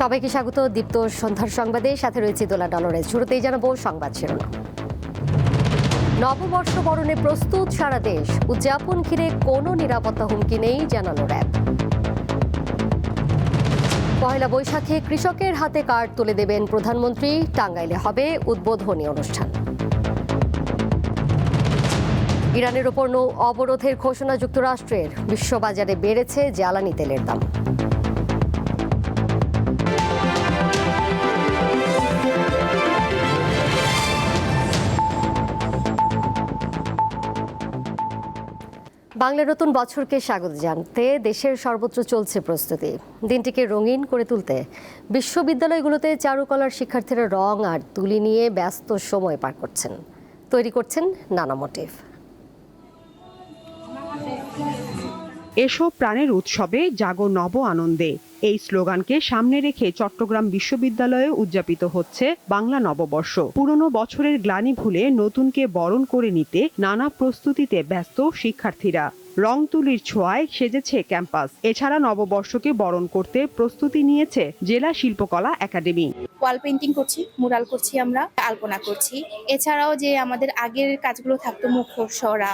সবাইকে স্বাগত দীপ্ত সন্ধ্যার সংবাদে, সাথে রয়েছে দোলা ডলরের। শুরুতেই জানাবো সংবাদ শিরোনাম। নববর্ষ বরণে প্রস্তুত সারা দেশ, উদযাপন ঘিরে কোনো নিরাপত্তা হুমকি নেই জানালো র্যাব। পয়লা বৈশাখে কৃষকের হাতে কার্ড তুলে দেবেন প্রধানমন্ত্রী, টাঙ্গাইলে হবে উদ্বোধনী অনুষ্ঠান। ইরানের ওপর নৌ অবরোধের ঘোষণা যুক্তরাষ্ট্রের, বিশ্ববাজারে বেড়েছে জ্বালানি তেলের দাম। বাংলা নতুন বছরকে স্বাগত জানাতে দেশের সর্বত্র চলছে প্রস্তুতি। দিনটিকে রঙিন করে তুলতে বিশ্ববিদ্যালয়গুলোতে চারুকলার শিক্ষার্থীরা রং আর তুলি নিয়ে ব্যস্ত সময় পার করছেন, তৈরি করছেন নানা মোটিভ। এসো প্রাণের উৎসবে, জাগো নব আনন্দে, এই স্লোগানকে সামনে রেখে চট্টগ্রাম বিশ্ববিদ্যালয়ে উদযাপিত হচ্ছে বাংলা নববর্ষ। পুরনো বছরের গ্লানি ভুলে নতুনকে বরণ করে নিতে নানা প্রস্তুতিতে ব্যস্ত শিক্ষার্থীরা। রং তুলির ছোঁয়ায় সেজেছে ক্যাম্পাস। এছাড়া নববর্ষকে বরণ করতে প্রস্তুতি নিয়েছে জেলা শিল্পকলা একাডেমি। ওয়াল পেন্টিং করছি, মুরাল করছি, আমরা আলপনা করছি। এছাড়াও যে আমাদের আগের কাজগুলো থাকতো, মুখোশ, সরা,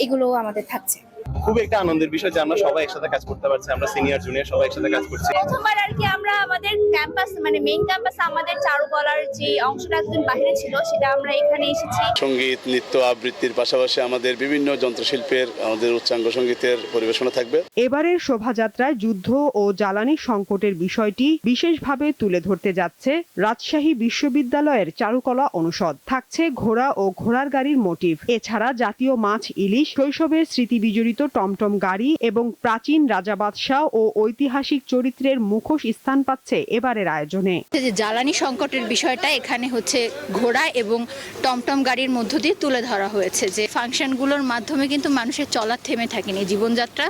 এগুলো আমাদের থাকছে। খুব একটা আনন্দের বিষয় যে আমরা সবাই একসাথে কাজ করতে পারছি। আমরা সিনিয়র জুনিয়র সবাই একসাথে কাজ করছি। প্রথমবার আর কি আমরা আমাদের ক্যাম্পাস মানে মেইন ক্যাম্পাসে আমাদের চারুকলার যে অংশটা একদিন বাইরে ছিল সেটা আমরা এখানে এসেছি। সঙ্গীত, নৃত্য, আবৃত্তির পাশাপাশি আমাদের বিভিন্ন যন্ত্রশিল্পের, আমাদের উচ্চাঙ্গ সঙ্গীতের পরিবেশনা থাকবে। এবারের শোভাযাত্রায় যুদ্ধ ও জ্বালানি সংকটের বিষয়টি বিশেষভাবে তুলে ধরতে যাচ্ছে রাজশাহী বিশ্ববিদ্যালয়ের চারুকলা অনুষদ। থাকছে ঘোড়া ও ঘোড়ার গাড়ির মোটিভ। এছাড়া জাতীয় মাছ ইলিশ, শৈশবের স্মৃতি বিজড়িত টমটম গাড়ি এবং প্রাচীন রাজা বাদশাহ ও ঐতিহাসিক চরিত্রের মুখোশ স্থান পাচ্ছে এবারের আয়োজনে। যে জ্বালানি সংকটের বিষয়টা এখানে হচ্ছে ঘোড়া এবং টমটম গাড়ির মধ্য দিয়ে তুলে ধরা হয়েছে, যে ফাংশনগুলোর মাধ্যমে কিন্তু মানুষের চলার থেমে থাকেনি, জীবনযাত্রা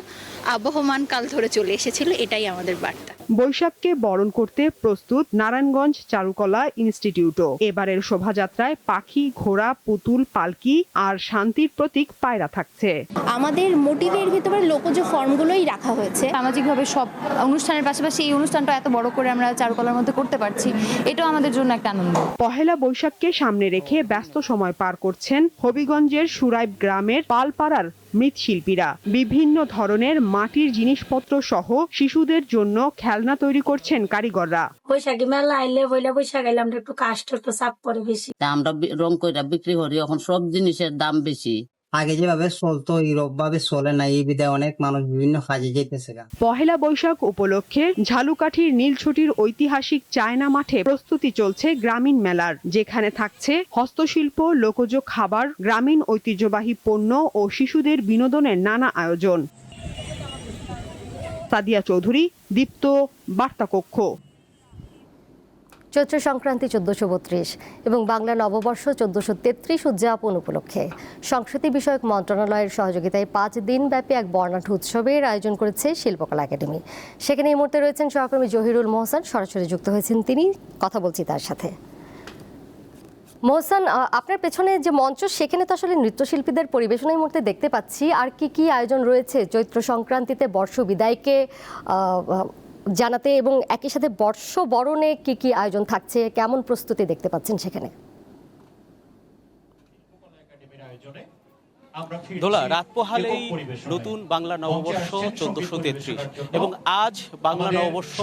আবহমান কাল ধরে চলে এসেছিল, এটাই আমাদের বার্তা। বৈশাখকে বরণ করতে প্রস্তুত নারায়ণগঞ্জ চারুকলা ইনস্টিটিউটও। এবারের শোভাযাত্রায় পাখি, ঘোড়া, পুতুল, পালকি আর শান্তির প্রতীক পায়রা থাকছে। আমাদের মোটিভের ভিতরে লোকজ ফর্মগুলোই রাখা হয়েছে। সামাজিকভাবে সব অনুষ্ঠানের পাশাপাশি এই অনুষ্ঠানটা এত বড় করে আমরা চারুকলার মধ্যে করতে পারছি, এটাও আমাদের জন্য একটা আনন্দ। পহেলা বৈশাখকে সামনে রেখে ব্যস্ত সময় পার করছেন হবিগঞ্জের সুরাইব গ্রামের পালপাড়ার মৃৎশিল্পীরা। বিভিন্ন ধরনের মাটির জিনিসপত্র সহ শিশুদের জন্য খেলনা তৈরি করছেন কারিগররা। বৈশাখী মেলা আইলে পয়লা বৈশাখ আইলে আমরা একটু কাষ্ট একটু চাপ পড়ে বেশি। আমরা রং করে বিক্রি করি, এখন সব জিনিসের দাম বেশি। আগে যেভাবে চলতো এরকম ভাবে চলে না, এই বিধায় অনেক মানুষ বিভিন্ন কাজে যেতেছে। পহেলা বৈশাখ উপলক্ষে ঝালুকাঠির নীলছটির ঐতিহাসিক চায়না মাঠে প্রস্তুতি চলছে গ্রামীণ মেলার, যেখানে থাকছে হস্তশিল্প, লোকজ খাবার, গ্রামীণ ঐতিহ্যবাহী পণ্য ও শিশুদের বিনোদনের নানা আয়োজন। সাদিয়া চৌধুরী, দীপ্ত, বার্তা কক্ষ। চৈত্র সংক্রান্তি 1432 এবং বাংলা নববর্ষ 1433 উদযাপন উপলক্ষে সংস্কৃতি বিষয়ক মন্ত্রণালয়ের সহযোগিতায় 5 দিন ব্যাপী এক বর্ণাঢ্য উৎসবের আয়োজন করেছে শিল্পকলা একাডেমি। সেখানে এই মুহূর্তে রয়েছেন সহকর্মী জহিরুল মোহসান, সরাসরি যুক্ত হয়েছেন তিনি, কথা বলছি তার সাথে। মোহসান, আপনার পেছনে যে মঞ্চ, সেখানে তো আসলে নৃত্যশিল্পীদের পরিবেশনা এই মুহূর্তে দেখতে পাচ্ছি। আর কি কি আয়োজন রয়েছে চৈত্র সংক্রান্তিতে বর্ষ বিদায়কে জানাতে, এবং একই সাথে বর্ষ বরণে কি কি আয়োজন থাকছে, কেমন প্রস্তুতি দেখতে পাচ্ছেন সেখানে? দোলা, রাত পোহালেই নতুন বাংলা নববর্ষ 1433 এবং আজ বাংলা নববর্ষ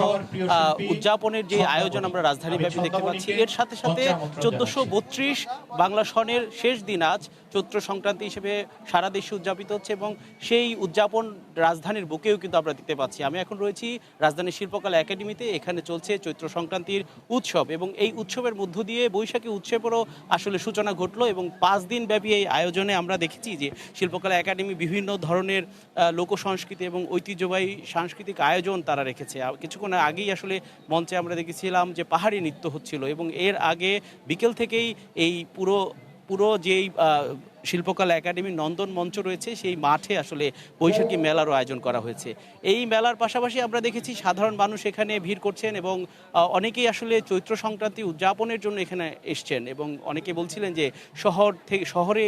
উদযাপনের যে আয়োজন আমরা রাজধানীব্যাপী দেখতে পাচ্ছি, এর সাথে সাথে 1432 বাংলা সনের শেষ দিন আজ চৈত্র সংক্রান্তি হিসেবে সারা দেশে উদযাপিত হচ্ছে এবং সেই উদযাপন রাজধানীর বুকেও কিন্তু আমরা দেখতে পাচ্ছি। আমি এখন রয়েছি রাজধানীর শিল্পকলা একাডেমিতে। এখানে চলছে চৈত্র সংক্রান্তির উৎসব এবং এই উৎসবের মধ্য দিয়ে বৈশাখী উৎসবেরও আসলে সূচনা ঘটলো এবং 5 দিন ব্যাপী এই আয়োজনে আমরা দেখেছি যে শিল্পকলা একাডেমি বিভিন্ন ধরনের লোক সংস্কৃতি এবং ঐতিহ্যবাহী সাংস্কৃতিক আয়োজন তারা রেখেছে। কিছুক্ষণ আগেই আসলে মঞ্চে আমরা দেখেছিলাম যে পাহাড়ি নৃত্য হচ্ছিল এবং এর আগে বিকেল থেকেই এই পুরো যেই শিল্পকলা একাডেমির নন্দন মঞ্চ রয়েছে, সেই মাঠে আসলে বৈশাখী মেলারও আয়োজন করা হয়েছে। এই মেলার পাশাপাশি আমরা দেখেছি সাধারণ মানুষ এখানে ভিড় করছেন এবং অনেকেই আসলে চৈত্র সংক্রান্তি উদযাপনের জন্য এখানে এসছেন এবং অনেকে বলছিলেন যে শহরে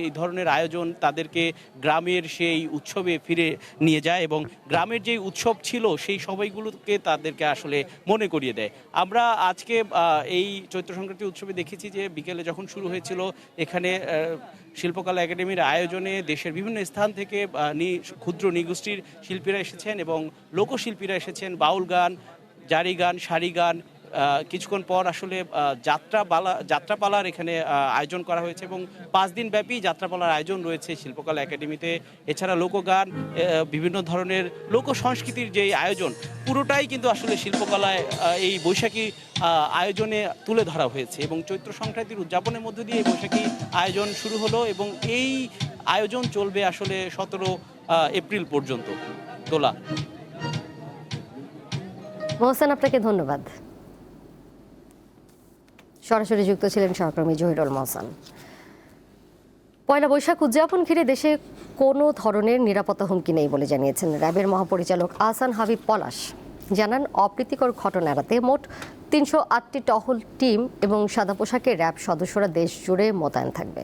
এই ধরনের আয়োজন তাদেরকে গ্রামের সেই উৎসবে ফিরে নিয়ে যায় এবং গ্রামের যে উৎসব ছিল সেই সময়গুলোকে তাদেরকে আসলে মনে করিয়ে দেয়। আমরা আজকে এই চৈত্র সংক্রান্তি উৎসবে দেখেছি যে বিকেলে যখন শুরু হয়েছিল এখানে শিল্পকলা একাডেমির আয়োজনে দেশের বিভিন্ন স্থান থেকে ক্ষুদ্র নৃগোষ্ঠীর শিল্পীরা এসেছেন এবং লোকশিল্পীরা এসেছেন। বাউল গান, জারি গান, সারি গান, কিছুক্ষণ পর আসলে যাত্রাপালার এখানে আয়োজন করা হয়েছে এবং 5 দিন ব্যাপী যাত্রাপালার আয়োজন রয়েছে শিল্পকলা একাডেমিতে। এছাড়া লোকগান, বিভিন্ন ধরনের লোক সংস্কৃতির যে আয়োজন পুরোটাই কিন্তু আসলে শিল্পকলায় এই বৈশাখী আয়োজনে তুলে ধরা হয়েছে এবং চৈত্র সংক্রান্তির উদযাপনের মধ্য দিয়ে এই বৈশাখী আয়োজন শুরু হলো এবং এই আয়োজন চলবে আসলে 17 এপ্রিল পর্যন্ত। তোলা, মোহসেন, আপনাকে ধন্যবাদ। সরাসরি যুক্ত ছিলেন সহকর্মী জহিরুল মোহসেন। পয়লা বৈশাখ উদযাপন ঘিরে দেশে কোনো ধরনের নিরাপত্তা হুমকি নেই বলে জানিয়েছেন র্যাবের মহাপরিচালক আহসান হাবিব পলাশ। জানান, অপ্রীতিকর ঘটনা এড়াতে মোট 308টি টহল টিম এবং সাদা পোশাকে র্যাব সদস্যরা দেশ জুড়ে মোতায়েন থাকবে।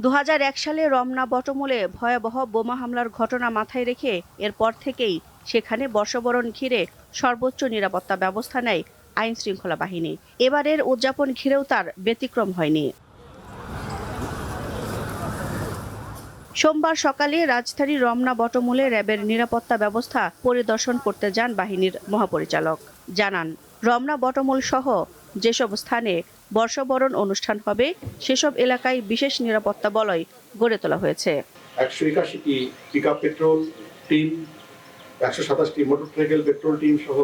2001 সালে রমনা বটমূলে ভয়াবহ বোমা হামলার ঘটনা মাথায় রেখে এরপর থেকেই সেখানে বর্ষবরণ ঘিরে সর্বোচ্চ নিরাপত্তা ব্যবস্থা নেয় আইন শৃঙ্খলা বাহিনী। এবারের উদযাপন ঘিরেও তার ব্যতিক্রম হয়নি। সোমবার সকালে রাজধানীর রমনা বটমূলে র্যাবের নিরাপত্তা ব্যবস্থা পরিদর্শন করতে যান বাহিনীর মহাপরিচালক। জানান, রমনা বটমূল সহ যেসব স্থানে বর্ষবরণ অনুষ্ঠান হবে সেসব এলাকায় বিশেষ নিরাপত্তা বলয় গড়ে তোলা হয়েছে। 181টি পিকআপ পেট্রোল টিম, 127টি মোটরসাইকেল পেট্রোল টিম সহ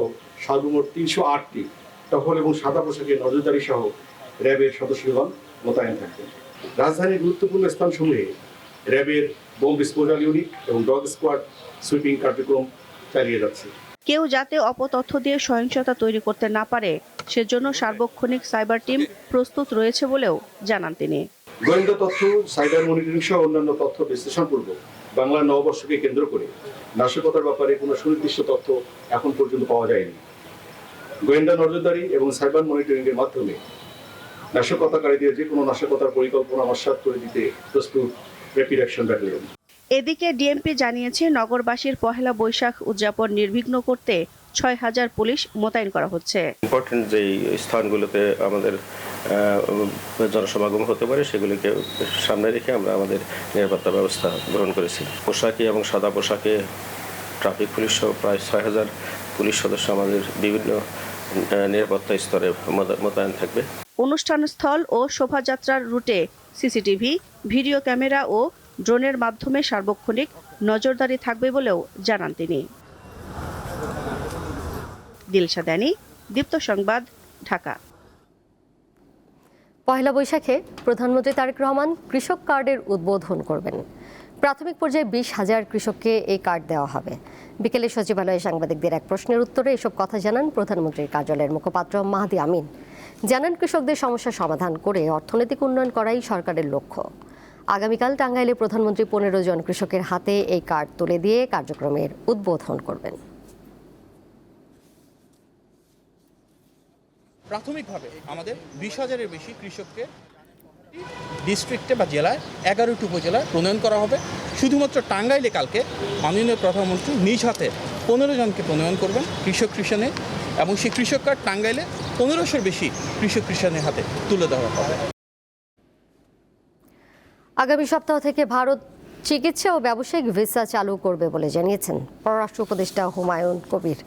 সর্বমোট 308টি টহল এবং সাদা পোশাকে নজরদারি সহ র্যাবের সদস্যগণ মোতায়েন থাকবেন। রাজধানীর গুরুত্বপূর্ণ স্থানসমূহে র্যাবের বোম ডিসপোজাল ইউনিট এবং ডগ স্কোয়াড সুইপিং কার্যক্রম চালিয়ে যাচ্ছে। কেউ যাতে অপতথ্য দিয়ে সহিংসতা তৈরি করতে না পারে সেজন্য সার্বক্ষণিক সাইবার টিম প্রস্তুত রয়েছে বলেও জানান তিনি। গোয়েন্দা তথ্য, সাইবার মনিটরিং সহ অন্যান্য তথ্য বিশ্লেষণপূর্বক বাংলা নববর্ষকে কেন্দ্র করে নাশকতার ব্যাপারে কোনো সুনির্দিষ্ট তথ্য এখন পর্যন্ত পাওয়া যায়নি। গোয়েন্দা নজরদারি এবং সাইবার মনিটরিং এর মাধ্যমে নাশকতাকারীদের যে কোনো নাশকতার পরিকল্পনা নস্যাৎ করে দিতে প্রস্তুত র্যাপিড অ্যাকশন ব্যাটালিয়ন। এদিকে ডিএমপি জানিয়েছে, নগরবাসীর পহেলা বৈশাখ উদযাপন নির্বিঘ্ন করতে 6000 পুলিশ মোতায়েন করা হচ্ছে। ইম্পর্টেন্ট যে স্থানগুলোতে আমাদের জনসমাগম হতে পারে সেগুলিকে সামনে রেখে আমরা আমাদের নিরাপত্তা ব্যবস্থা গ্রহণ করেছি। পোশাকে এবং সাদা পোশাকে ট্রাফিক পুলিশ সহ প্রায় 6000 পুলিশ সদস্য আমাদের বিভিন্ন নিরাপত্তা স্তরে মোতায়েন থাকবে। অনুষ্ঠান স্থল ও শোভাযাত্রার রুটে সিসিটিভি, ভিডিও ক্যামেরা ও ড্রোনের মাধ্যমে সার্বক্ষণিক নজরদারি থাকবে বলেও জানান তিনি। দিলশা দানি, দীপ্ত সংবাদ, ঢাকা। পয়লা বৈশাখে প্রধানমন্ত্রী তারেক রহমান কৃষক কার্ডের উদ্বোধন করবেন। প্রাথমিক পর্যায়ে 20,000 কৃষককে এই কার্ড দেওয়া হবে। বিকেলে সচিবালয়ে সাংবাদিকদের এক প্রশ্নের উত্তরে এসব কথা জানান প্রধানমন্ত্রীর কার্যালয়ের মুখপাত্র মাহদি আমিন। জানান, কৃষকদের সমস্যা সমাধান করে অর্থনৈতিক উন্নয়ন করাই সরকারের লক্ষ্য। আগামীকাল টাঙ্গাইলে প্রধানমন্ত্রী 15 জন কৃষকের হাতে এই কার্ড তুলে দিয়ে কার্যক্রমের উদ্বোধন করবেন। প্রাথমিকভাবে আমাদের 20,000-এর বেশি কৃষককে ডিস্ট্রিক্টে বা জেলায় 11টি উপজেলায় প্রণয়ন করা হবে। শুধুমাত্র টাঙ্গাইলে কালকে মাননীয় প্রধানমন্ত্রী নিজ হাতে 15 জনকে প্রণয়ন করবেন কৃষক কৃষাণে, এবং সেই কৃষক কার্ড টাঙ্গাইলে 1500-এর বেশি কৃষক কৃষাণের হাতে তুলে দেওয়া হবে। আগামী সপ্তাহ থেকে ভারত চিকিৎসা ও ব্যবসায়িক ভিসা চালু করবে বলে জানিয়েছেন পররাষ্ট্র উপদেষ্টা হুমায়ুন কবির।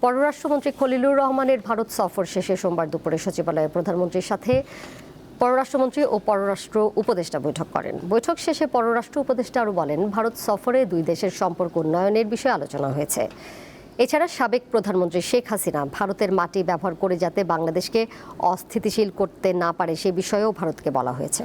পররাষ্ট্রমন্ত্রী খলিলুর রহমানের ভারত সফর শেষে সোমবার দুপুরে সচিবালয়ে প্রধানমন্ত্রীর সাথে পররাষ্ট্রমন্ত্রী ও পররাষ্ট্র উপদেষ্টা বৈঠক করেন। বৈঠক শেষে পররাষ্ট্র উপদেষ্টা আরও বলেন, ভারত সফরে দুই দেশের সম্পর্ক উন্নয়নের বিষয়ে আলোচনা হয়েছে। এছাড়া সাবেক প্রধানমন্ত্রী শেখ হাসিনা ভারতের মাটি ব্যবহার করে যাতে বাংলাদেশকে অস্থিতিশীল করতে না পারে সে বিষয়েও ভারতকে বলা হয়েছে।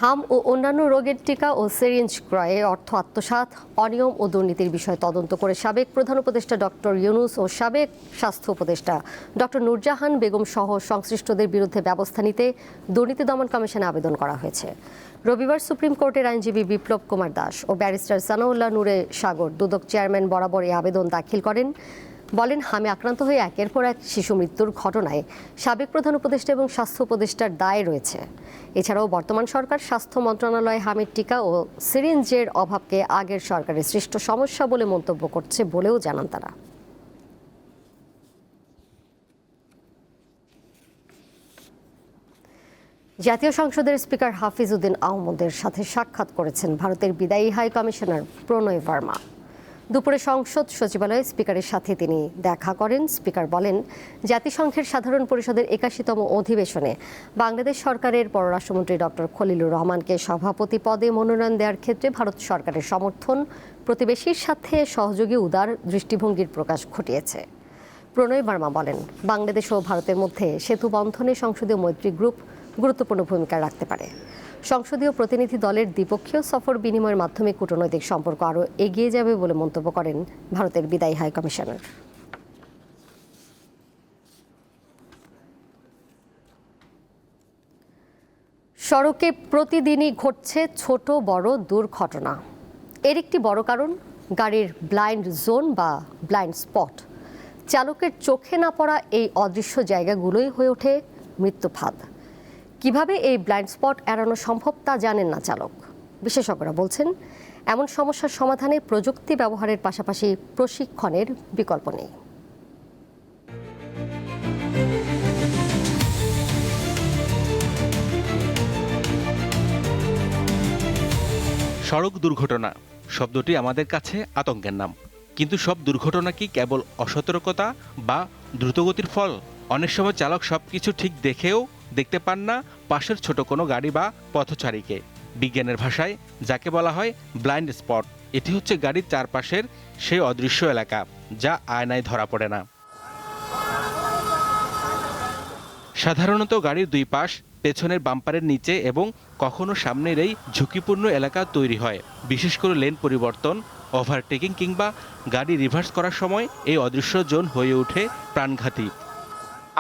হাম ও অন্যান্য রোগের টিকা ও সিরিঞ্জ ক্রয়ে অর্থ আত্মসাৎ, অনিয়ম ও দুর্নীতির বিষয়ে তদন্ত করে সাবেক প্রধান উপদেষ্টা ডক্টর ইউনূস ও সাবেক স্বাস্থ্য উপদেষ্টা ডক্টর নূরজাহান বেগম সহ সংশ্লিষ্টদের বিরুদ্ধে ব্যবস্থা নিতে দুর্নীতি দমন কমিশনে আবেদন করা হয়েছে। রবিবার সুপ্রিম কোর্টের আইনজীবী বিপ্লব কুমার দাস ও ব্যারিস্টার সানাউল্লাহ নূরে সাগর দুদক চেয়ারম্যান বরাবর এই আবেদন দাখিল করেন। বলেন, হামে আক্রান্ত হয়ে একের পর এক শিশু মৃত্যুর ঘটনায় সাবেক প্রধান উপদেষ্টা এবং স্বাস্থ্য উপদেষ্টার দায় রয়েছে। এছাড়াও বর্তমান সরকার স্বাস্থ্য মন্ত্রণালয় হামের টিকা ও সিরিঞ্জের অভাবকে আগের সরকারের সৃষ্ট সমস্যা বলে মন্তব্য করছে বলেও জানান তারা। জাতীয় সংসদের স্পিকার হাফিজ উদ্দিন আহমদের সাথে সাক্ষাৎ করেছেন ভারতের বিদায়ী হাই কমিশনার প্রণয় ভার্মা। দুপুরে সংসদ সচিবালয়ে স্পিকারের সাথে তিনি দেখা করেন। স্পিকার বলেন, জাতিসংঘের সাধারণ পরিষদের ৮১তম অধিবেশনে বাংলাদেশ সরকারের পররাষ্ট্রমন্ত্রী ডক্টর খলিলুর রহমানকে সভাপতি পদে মনোনয়ন দেওয়ার ক্ষেত্রে ভারত সরকারের সমর্থন প্রতিবেশীর সাথে সহযোগী উদার দৃষ্টিভঙ্গির প্রকাশ ঘটিয়েছে। প্রণয় ভার্মা বলেন, বাংলাদেশ ও ভারতের মধ্যে সেতু বন্ধনে সংসদীয় মৈত্রী গ্রুপ গুরুত্বপূর্ণ ভূমিকা রাখতে পারে। সংসদীয় প্রতিনিধি দলের দ্বিপক্ষীয় সফর বিনিময়ের মাধ্যমে কূটনৈতিক সম্পর্ক আরও এগিয়ে যাবে বলে মন্তব্য করেন ভারতের বিদায়ী হাই কমিশনার। সড়কে প্রতিদিনই ঘটছে ছোট বড় দুর্ঘটনা। এর একটি বড় কারণ গাড়ির ব্লাইন্ড জোন বা ব্লাইন্ড স্পট। চালকের চোখে না পড়া এই অদৃশ্য জায়গাগুলোই হয়ে ওঠে মৃত্যুফাঁদ। কিভাবে এই ব্লাইন্ড স্পট এড়ানো সম্ভব তা জানেন না চালক। বিশেষজ্ঞরা বলছেন, এমন সমস্যার সমাধানে প্রযুক্তি ব্যবহারের পাশাপাশি প্রশিক্ষণের বিকল্প নেই। সড়ক দুর্ঘটনা শব্দটি আমাদের কাছে আতঙ্কের নাম, কিন্তু সব দুর্ঘটনা কি কেবল অসতর্কতা বা দ্রুতগতির ফল? অনেক সময় চালক সবকিছু ঠিক দেখেও দেখতে পান না পাশের ছোট কোনো গাড়ি বা পথচারীকে। বিজ্ঞানের ভাষায় যাকে বলা হয় ব্লাইন্ড স্পট। এটি হচ্ছে গাড়ির চারপাশের সেই অদৃশ্য এলাকা যা আয়নায় ধরা পড়ে না। সাধারণত গাড়ির দুই পাশ, পেছনের বাম্পারের নিচে এবং কখনো সামনের এই ঝুঁকিপূর্ণ এলাকা তৈরি হয়। বিশেষ করে লেন পরিবর্তন, ওভারটেকিং কিংবা গাড়ি রিভার্স করার সময় এই অদৃশ্য জোন হয়ে ওঠে প্রাণঘাতী।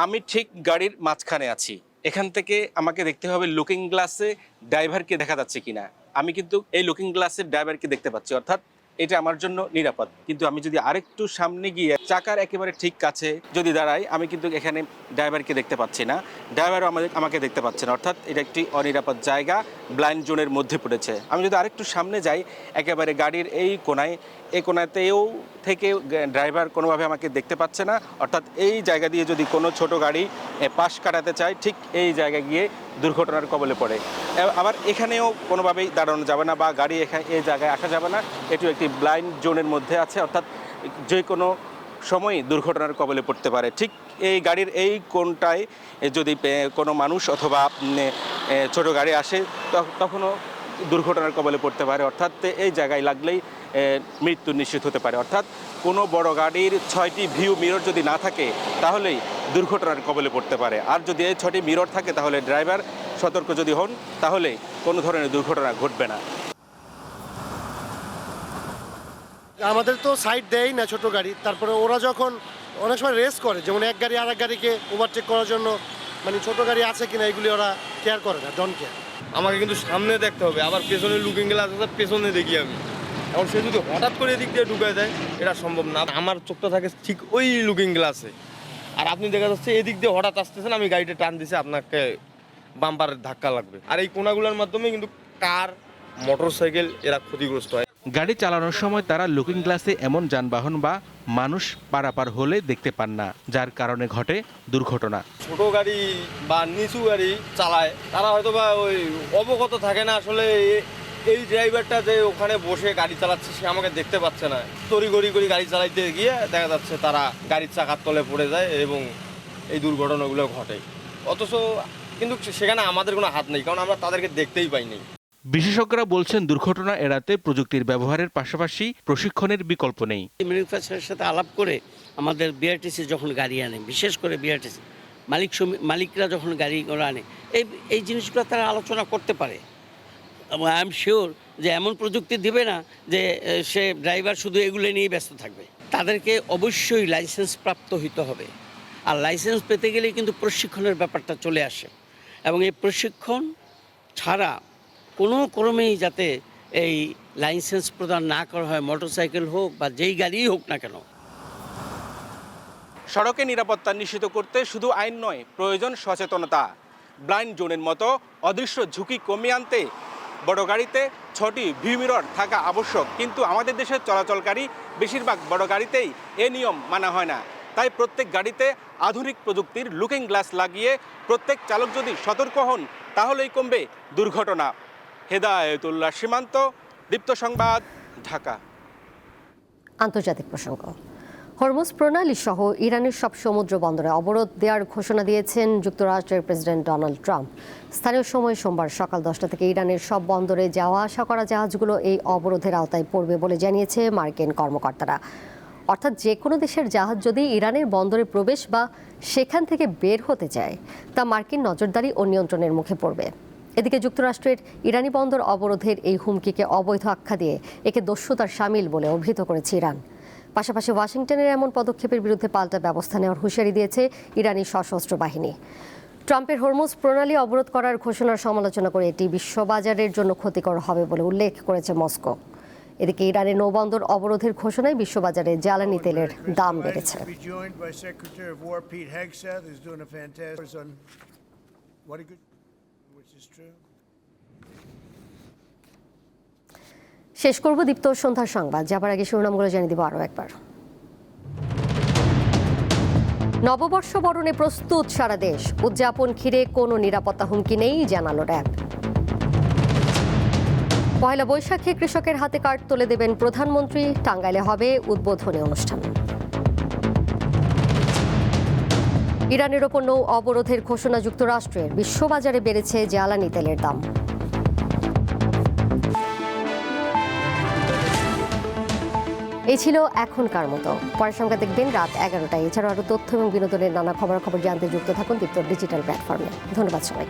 আমি ঠিক গাড়ির মাঝখানে আছি, এখান থেকে আমাকে দেখতে হবে লুকিং গ্লাসে ড্রাইভারকে দেখা যাচ্ছে কিনা। আমি কিন্তু এই লুকিং গ্লাসে ড্রাইভারকে দেখতে পাচ্ছি, অর্থাৎ এটা আমার জন্য নিরাপদ। কিন্তু আমি যদি আরেকটু সামনে গিয়ে চাকার একেবারে ঠিক কাছে যদি দাঁড়াই, আমি কিন্তু এখানে ড্রাইভারকে দেখতে পাচ্ছি না, ড্রাইভারও আমাকে দেখতে পাচ্ছে না, অর্থাৎ এটা একটি অনিরাপদ জায়গা, ব্লাইন্ড জোনের মধ্যে পড়েছে। আমি যদি আরেকটু সামনে যাই, একেবারে গাড়ির এই কোনাতেও থেকে ড্রাইভার কোনোভাবে আমাকে দেখতে পাচ্ছে না, অর্থাৎ এই জায়গা দিয়ে যদি কোনো ছোট গাড়ি পাশ কাটাতে চায়, ঠিক এই জায়গায় গিয়ে দুর্ঘটনার কবলে পড়ে। আবার এখানেও কোনোভাবেই দাঁড়ানো যাবে না বা গাড়ি এই জায়গায় আসা যাবে না, এটিও একটি ব্লাইন্ড জোনের মধ্যে আছে, অর্থাৎ যে কোনো সময় দুর্ঘটনার কবলে পড়তে পারে। ঠিক এই গাড়ির এই কোণটায় যদি কোনো মানুষ অথবা ছোট গাড়ি আসে, তখনও দুর্ঘটনার কবলে পড়তে পারে, অর্থাৎ এই জায়গায় লাগলেই মৃত্যু নিশ্চিত হতে পারে। অর্থাৎ কোনো বড় গাড়ির 6টি ভিউ মিরর যদি না থাকে, তাহলেই দুর্ঘটনার কবলে পড়তে পারে। আর যদি এই 6টি মিরর থাকে, তাহলে ড্রাইভার সতর্ক যদি হন, তাহলে কোনো ধরনের দুর্ঘটনা ঘটবে না। আমাদের তো সাইড দেয় না ছোট গাড়ি, তারপরে ওরা যখন অনেক সময় রেস করে, যেমন এক গাড়ি আর এক গাড়িকে ওভারটেক করার জন্য, মানে ছোট গাড়ি আছে কিনা এগুলি ওরা কেয়ার করে না, ডোন্ট কেয়ার। আমাকে কিন্তু সামনে দেখতে হবে, আবার পেছনে লুকিং গ্লাস আছে, পেছনে দেখি আমি। এখন সে যদি হঠাৎ করে এদিক দিয়ে ঢুকে দেয়, এটা সম্ভব না। আমার চোখটা থাকে ঠিক ওই লুকিং গ্লাসে, আর আপনি দেখা যাচ্ছে এদিক দিয়ে হঠাৎ আসতেছেন, আমি গাড়িটা টান দিছি, আপনাকে বাম্পারের ধাক্কা লাগবে। আর এই কোনাগুলোর মাধ্যমে কিন্তু কার, মোটরসাইকেল এরা ক্ষতিগ্রস্ত হয়। গাড়ি চালানোর সময় তারা লুকিং গ্লাসে এমন যানবাহন বা মানুষ পারাপার হলে দেখতে পান না, যার কারণে ঘটে দুর্ঘটনা। ছোট গাড়ি বা নিচু গাড়ি চালায়, তারা হয়তো বা ওই অবগত থাকে না আসলে এই ড্রাইভারটা যে ওখানে বসে গাড়ি চালাচ্ছে সে আমাকে দেখতে পাচ্ছে না। তড়িঘড়ি করে গাড়ি চালাইতে গিয়ে দেখা যাচ্ছে তারা গাড়ির চাকার তলে পড়ে যায় এবং এই দুর্ঘটনাগুলো ঘটে। অথচ কিন্তু সেখানে আমাদের কোনো হাত নেই, কারণ আমরা তাদেরকে দেখতেই পাইনি। বিশেষজ্ঞরা বলছেন, দুর্ঘটনা এড়াতে প্রযুক্তির ব্যবহারের পাশাপাশি প্রশিক্ষণের বিকল্প নেই। ম্যানুফ্যাকচারের সাথে আলাপ করে আমাদের বিআরটিসি যখন গাড়ি আনে, বিশেষ করে বিআরটিসি মালিকরা যখন গাড়ি আনে, এই জিনিসগুলো তারা আলোচনা করতে পারে। আই এম শিওর যে এমন প্রযুক্তি দিবে না যে সে ড্রাইভার শুধু এগুলো নিয়েই ব্যস্ত থাকবে। তাদেরকে অবশ্যই লাইসেন্স প্রাপ্ত হইতে হবে, আর লাইসেন্স পেতে গেলে কিন্তু প্রশিক্ষণের ব্যাপারটা চলে আসে, এবং এই প্রশিক্ষণ ছাড়া কোনো ক্রমেই যাতে এই লাইসেন্স প্রদান না করা হয়, মোটরসাইকেল হোক বা যেই গাড়িই হোক না কেন। সড়কে নিরাপত্তা নিশ্চিত করতে শুধু আইন নয়, প্রয়োজন সচেতনতা। ব্লাইন্ড জোনের মতো অদৃশ্য ঝুঁকি কমিয়ে আনতে বড় গাড়িতে 6টি ভিউ মিরর থাকা আবশ্যক, কিন্তু আমাদের দেশের চলাচলকারী বেশিরভাগ বড় গাড়িতেই এ নিয়ম মানা হয় না। তাই প্রত্যেক গাড়িতে আধুনিক প্রযুক্তির লুকিং গ্লাস লাগিয়ে প্রত্যেক চালক যদি সতর্ক হন তাহলেই কমবে দুর্ঘটনা। হেদায়েতুল্লাহ সীমান্ত, দীপ্ত সংবাদ, ঢাকা। আন্তর্জাতিক প্রসঙ্গ। হরমুজ প্রণালী সহ ইরানের সব সমুদ্র বন্দরে অবরোধ দেওয়ার ঘোষণা দিয়েছেন যুক্তরাষ্ট্রের প্রেসিডেন্ট ডোনাল্ড ট্রাম্প। স্থানীয় সময় সোমবার সকাল 10টা থেকে ইরানের সব বন্দরে যাওয়া আসা করা জাহাজগুলো এই অবরোধের আওতায় পড়বে বলে জানিয়েছে মার্কিন কর্মকর্তারা। অর্থাৎ যে কোনো দেশের জাহাজ যদি ইরানের বন্দরে প্রবেশ বা সেখান থেকে বের হতে চায় তা মার্কিন নজরদারি ও নিয়ন্ত্রণের মুখে পড়বে। এদিকে যুক্তরাষ্ট্রের ইরানি বন্দর অবরোধের এই হুমকিকে অবৈধ আখ্যা দিয়ে একে দস্যুতার শামিল বলে অভিহিত করেছে ইরান। পাশাপাশি ওয়াশিংটনের এমন পদক্ষেপের বিরুদ্ধে পাল্টা ব্যবস্থা নেওয়ার হুঁশিয়ারি দিয়েছে ইরানি সশস্ত্র বাহিনী। ট্রাম্পের হরমুজ প্রণালী অবরোধ করার ঘোষণার সমালোচনা করে এটি বিশ্ববাজারের জন্য ক্ষতিকর হবে বলে উল্লেখ করেছে মস্কো। এদিকে ইরানের নৌবন্দর অবরোধের ঘোষণায় বিশ্ববাজারে জ্বালানি তেলের দাম বেড়েছে। শেষ করব দীপ্ত সন্ধ্যার সংবাদ, যাবার আগে শিরোনামগুলো জানিয়ে দিব আরও একবার। নববর্ষ বরণে প্রস্তুত সারা দেশ, উদযাপন ঘিরে কোনো নিরাপত্তা হুমকি নেই জানালো র্যাব। পয়লা বৈশাখে কৃষকের হাতে কার্ড তুলে দেবেন প্রধানমন্ত্রী, টাঙ্গাইলে হবে উদ্বোধনী অনুষ্ঠান। ইরানের ওপর নৌ অবরোধের ঘোষণা যুক্তরাষ্ট্রের, বিশ্ববাজারে বেড়েছে জ্বালানি তেলের দাম। এই ছিল এখনকার মতো। পরের সংখ্যা দেখবেন রাত 11টায়। এছাড়াও আরও তথ্য এবং বিনোদনের নানা খবরাখবর জানতে যুক্ত থাকুন দীপ্ত ডিজিটাল প্ল্যাটফর্মে। ধন্যবাদ সবাই।